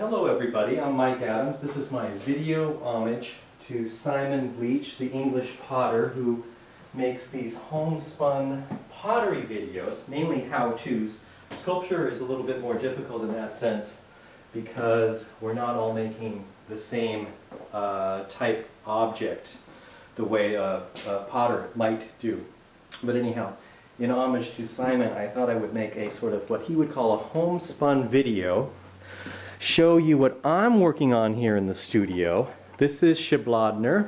Hello everybody, I'm Mike Adams. This is my video homage to Simon Leach, the English potter who makes these homespun pottery videos, mainly how-tos. Sculpture is a little bit more difficult in that sense because we're not all making the same type object the way a potter might do. But anyhow, in homage to Simon, I thought I would make a sort of what he would call a homespun video, show you what I'm working on here in the studio. This is Skibblog,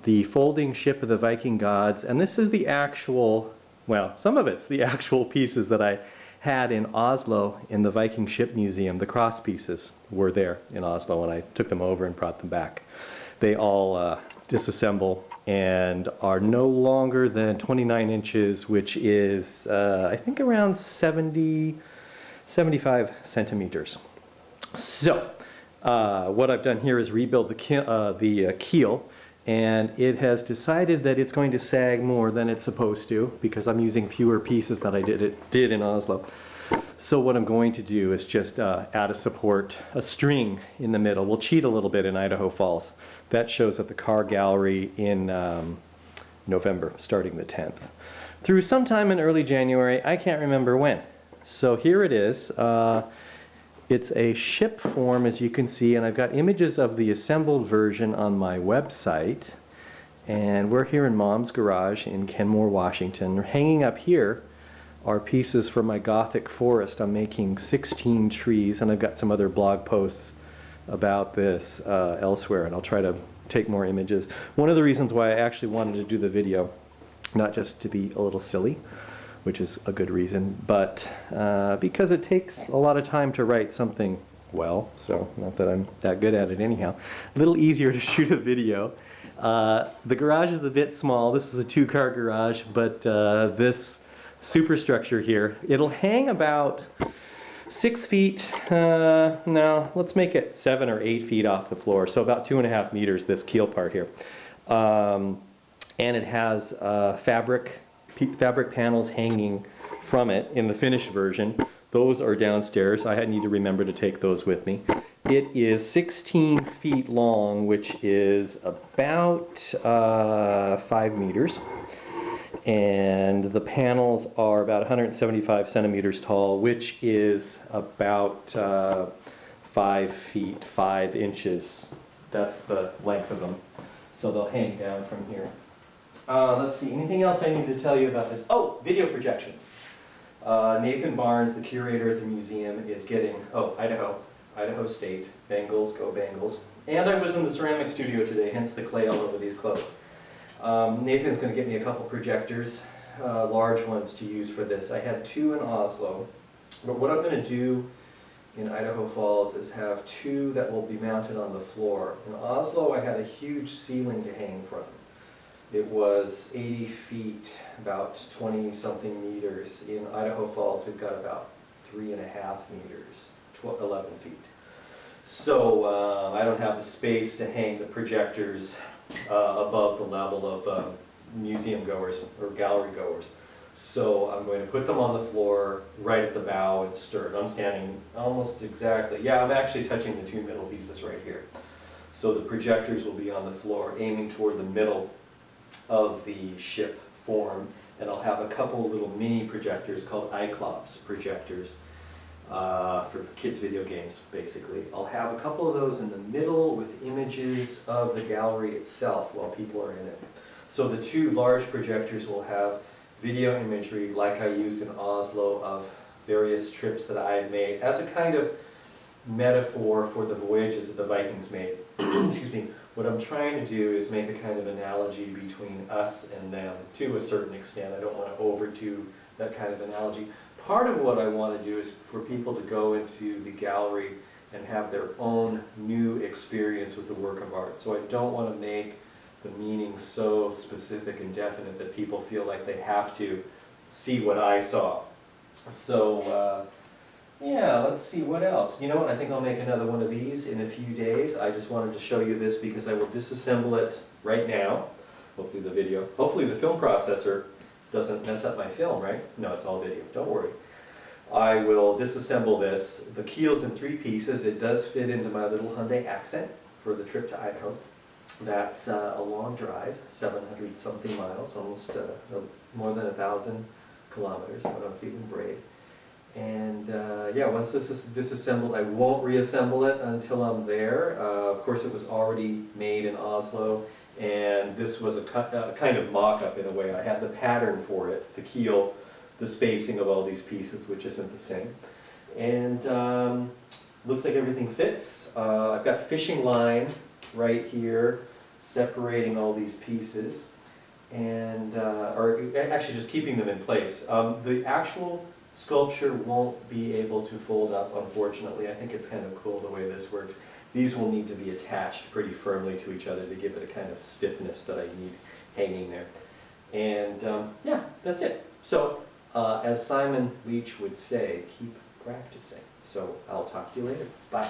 the folding ship of the Viking gods, and this is the actual, well, some of it's the actual pieces that I had in Oslo in the Viking ship museum. The cross pieces were there in Oslo and I took them over and brought them back. They all disassemble and are no longer than 29 inches, which is I think around 75 centimeters. So what I've done here is rebuild the keel, and it has decided that it's going to sag more than it's supposed to because I'm using fewer pieces than I did in Oslo. So what I'm going to do is just add a string in the middle. We'll cheat a little bit in Idaho Falls. That shows at the car gallery in November, starting the 10th. Through sometime in early January, I can't remember when. So here it is. It's a ship form, as you can see, and I've got images of the assembled version on my website. And we're here in Mom's Garage in Kenmore, Washington. Hanging up here are pieces for my Gothic forest. I'm making 16 trees, and I've got some other blog posts about this elsewhere, and I'll try to take more images. One of the reasons why I actually wanted to do the video, not just to be a little silly, which is a good reason, but because it takes a lot of time to write something well, so not that I'm that good at it anyhow. A little easier to shoot a video. The garage is a bit small. This is a 2-car garage, but this superstructure here, it'll hang about 6 feet, no, let's make it 7 or 8 feet off the floor, so about 2.5 meters, this keel part here. And it has fabric panels hanging from it in the finished version. Those are downstairs. I need to remember to take those with me. It is 16 feet long, which is about 5 meters. And the panels are about 175 centimeters tall, which is about 5 feet, 5 inches. That's the length of them. So they'll hang down from here. Let's see, anything else I need to tell you about this? Oh, video projections. Nathan Barnes, the curator at the museum, is getting, Idaho State, Bengals, go Bengals. And I was in the ceramic studio today, hence the clay all over these clothes. Nathan's going to get me a couple projectors, large ones to use for this. I had 2 in Oslo, but what I'm going to do in Idaho Falls is have 2 that will be mounted on the floor. In Oslo, I had a huge ceiling to hang from. It was 80 feet, about 20-something meters. In Idaho Falls, we've got about 3.5 meters, 11 feet. So I don't have the space to hang the projectors above the level of museum goers or gallery goers. So I'm going to put them on the floor right at the bow and stern. I'm standing almost exactly, yeah, I'm actually touching the 2 middle pieces right here. So the projectors will be on the floor, aiming toward the middle of the ship form, and I'll have a couple little mini projectors called Cyclops projectors for kids' video games, basically. I'll have a couple of those in the middle with images of the gallery itself while people are in it. So the 2 large projectors will have video imagery like I used in Oslo of various trips that I had made as a kind of metaphor for the voyages that the Vikings made. Excuse me. What I'm trying to do is make a kind of analogy between us and them to a certain extent. I don't want to overdo that kind of analogy. Part of what I want to do is for people to go into the gallery and have their own new experience with the work of art. So I don't want to make the meaning so specific and definite that people feel like they have to see what I saw. So yeah, let's see what else. You know what, I think I'll make another one of these in a few days. I just wanted to show you this because I will disassemble it right now. Hopefully the film processor doesn't mess up my film, right? No, it's all video, don't worry. I will disassemble this. The keel's in 3 pieces. It does fit into my little Hyundai Accent for the trip to Idaho. That's a long drive, 700 something miles, almost more than 1,000 kilometers, but I'm feeling brave. And yeah, once this is disassembled, I won't reassemble it until I'm there. Of course, it was already made in Oslo, and this was a kind of mock-up in a way. I had the pattern for it, the keel, the spacing of all these pieces, which isn't the same. And looks like everything fits. I've got fishing line right here separating all these pieces, and or actually just keeping them in place. The actual sculpture won't be able to fold up, unfortunately. I think it's kind of cool the way this works. These will need to be attached pretty firmly to each other to give it a kind of stiffness that I need hanging there. And yeah, that's it. So as Simon Leach would say, keep practicing. So I'll talk to you later. Bye.